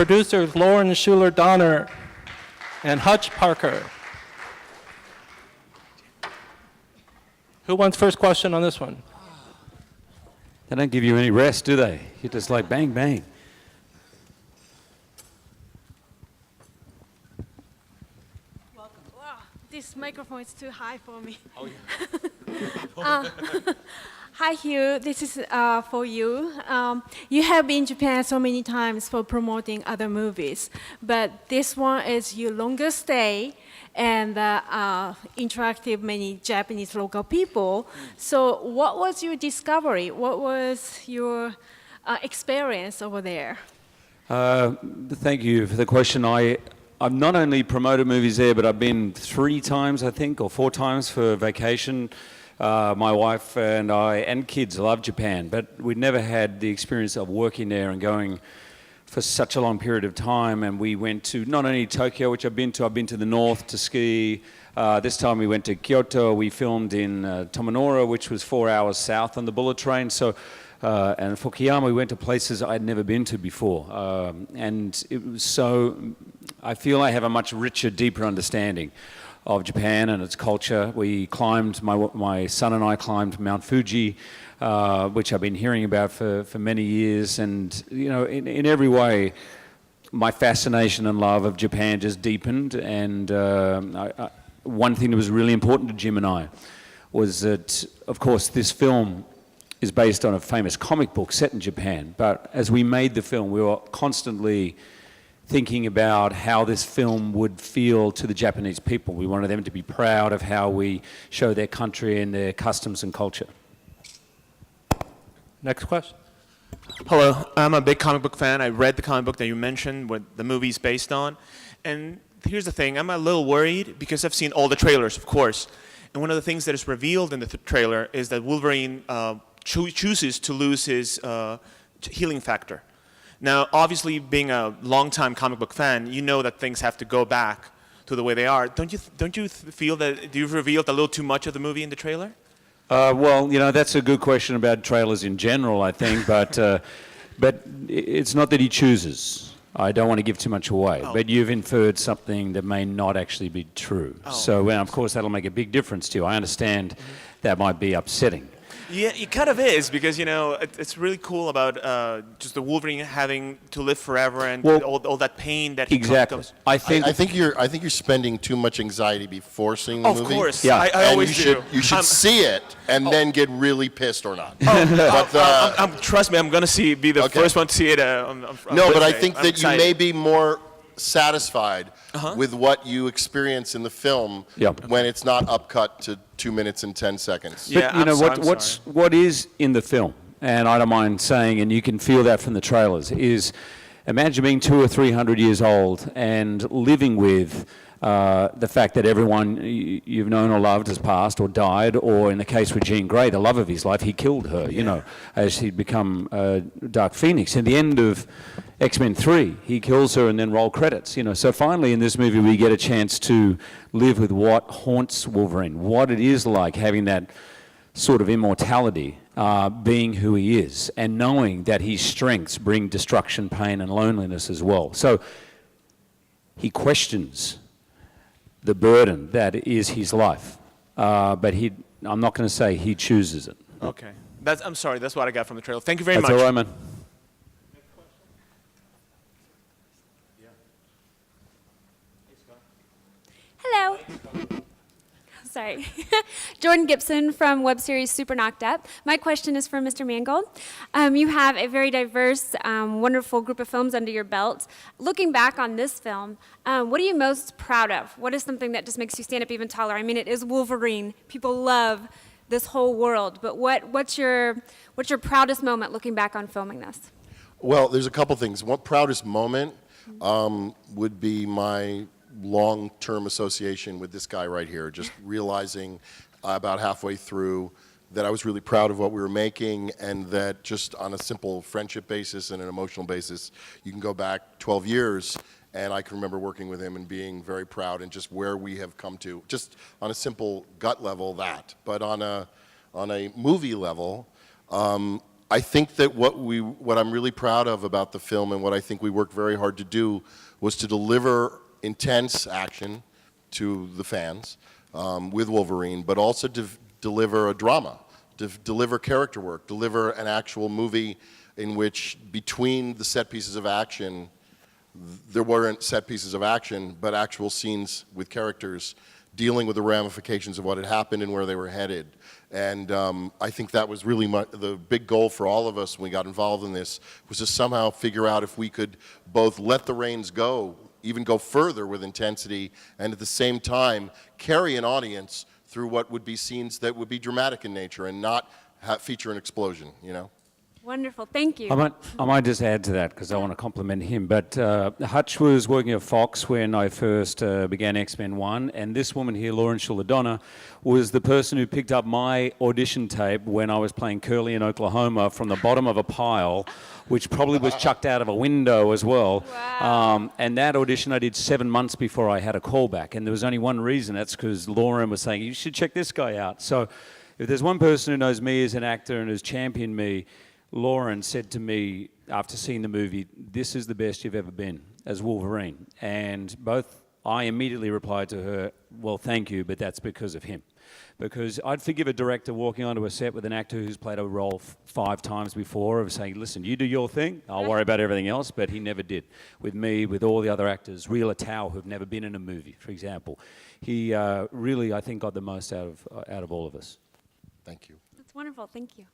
producers Lauren Schuler-Donner and Hutch Parker. Who wants first question on this one? They don't give you any rest, do they? You're just like bang, bang. Welcome. Wow, this microphone is too high for me. Oh, yeah. Hi, Hugh. This is for you. You have been in Japan so many times for promoting other movies, but this one is your longest stay and interactive many Japanese local people. So what was your discovery? What was your experience over there? Thank you for the question. I've not only promoted movies there, but I've been 3 times, I think, or 4 times for vacation. My wife and I and kids love Japan, but we'd never had the experience of working there and going for such a long period of time. And we went to not only Tokyo, which I've been to the north to ski. This time we went to Kyoto. We filmed in Tomonora, which was 4 hours south on the bullet train. So, and Fukuyama, we went to places I'd never been to before. And it was so, I feel I have a much richer, deeper understanding of Japan and its culture. We climbed, my son and I climbed Mount Fuji, which I've been hearing about for many years. And, you know, in every way, my fascination and love of Japan just deepened. And one thing that was really important to Jim and I was that, of course, this film is based on a famous comic book set in Japan. But as we made the film, we were constantly thinking about how this film would feel to the Japanese people. We wanted them to be proud of how we show their country and their customs and culture. Next question. Hello, I'm a big comic book fan. I read the comic book that you mentioned, what the movie's based on. And here's the thing, I'm a little worried because I've seen all the trailers, of course. And one of the things that is revealed in the trailer is that Wolverine chooses to lose his healing factor. Now, obviously, being a longtime comic book fan, you know that things have to go back to the way they are. Don't you feel that you've revealed a little too much of the movie in the trailer? Well, you know, that's a good question about trailers in general, I think, but it's not that he chooses. I don't want to give too much away, but you've inferred something that may not actually be true. So, well, of course, that'll make a big difference to you. I understand that might be upsetting. Yeah, it kind of is, because, you know, it's really cool about just the Wolverine having to live forever and all that pain that he comes. I think you're spending too much anxiety before seeing the movie. Of course, yeah. I always do. You should see it and then get really pissed or not. Trust me, I'm going to be the first one to see it. No, but I think that you may be more satisfied with what you experience in the film when it's not upcut to 2 minutes and 10 seconds. But you know what is in the film, and I don't mind saying, and you can feel that from the trailers, is imagine being 200 or 300 years old and living with the fact that everyone you've known or loved has passed or died, or in the case with Jean Grey, the love of his life, he killed her, you know, as he'd become Dark Phoenix. In the end of X-Men 3, he kills her and then roll credits, you know. So finally in this movie we get a chance to live with what haunts Wolverine, what it is like having that sort of immortality, being who he is, and knowing that his strengths bring destruction, pain, and loneliness as well. So he questions the burden that is his life, but I'm not going to say he chooses it. Okay. I'm sorry, that's what I got from the trailer. Thank you very much. That's all right, man. Hello. Sorry. Jordan Gibson from web series Super Knocked Up. My question is for Mr. Mangold. You have a very diverse, wonderful group of films under your belt. Looking back on this film, what are you most proud of? What is something that just makes you stand up even taller? I mean, it is Wolverine. People love this whole world, but what's your proudest moment looking back on filming this? Well, there's a couple things. One proudest moment would be my long-term association with this guy right here, just realizing about halfway through that I was really proud of what we were making, and that just on a simple friendship basis and an emotional basis, you can go back 12 years, and I can remember working with him and being very proud and just where we have come to, just on a simple gut level that. But on a movie level, I think that what I'm really proud of about the film and what I think we worked very hard to do was to deliver intense action to the fans with Wolverine, but also to deliver a drama, to deliver character work, deliver an actual movie in which between the set pieces of action, there weren't set pieces of action, but actual scenes with characters dealing with the ramifications of what had happened and where they were headed. And I think that was really the big goal for all of us when we got involved in this, was to somehow figure out if we could both let the reins go, even go further with intensity, and at the same time carry an audience through what would be scenes that would be dramatic in nature and not feature an explosion, you know? Wonderful, thank you. I might just add to that because I want to compliment him. But Hutch was working at Fox when I first began X-Men 1, and this woman here, Lauren Shuler-Donner, was the person who picked up my audition tape when I was playing Curly in Oklahoma from the bottom of a pile, which probably was chucked out of a window as well. Wow. And that audition I did 7 months before I had a callback, and there was only one reason. That's because Lauren was saying, you should check this guy out. So if there's one person who knows me as an actor and has championed me, Lauren said to me after seeing the movie, this is the best you've ever been as Wolverine. And I immediately replied to her, well, thank you, but that's because of him. Because I'd forgive a director walking onto a set with an actor who's played a role 5 times before of saying, listen, you do your thing, I'll worry about everything else, but he never did. With me, with all the other actors, Rhea Tao, who've never been in a movie, for example. He really, I think, got the most out of all of us. Thank you. That's wonderful, thank you.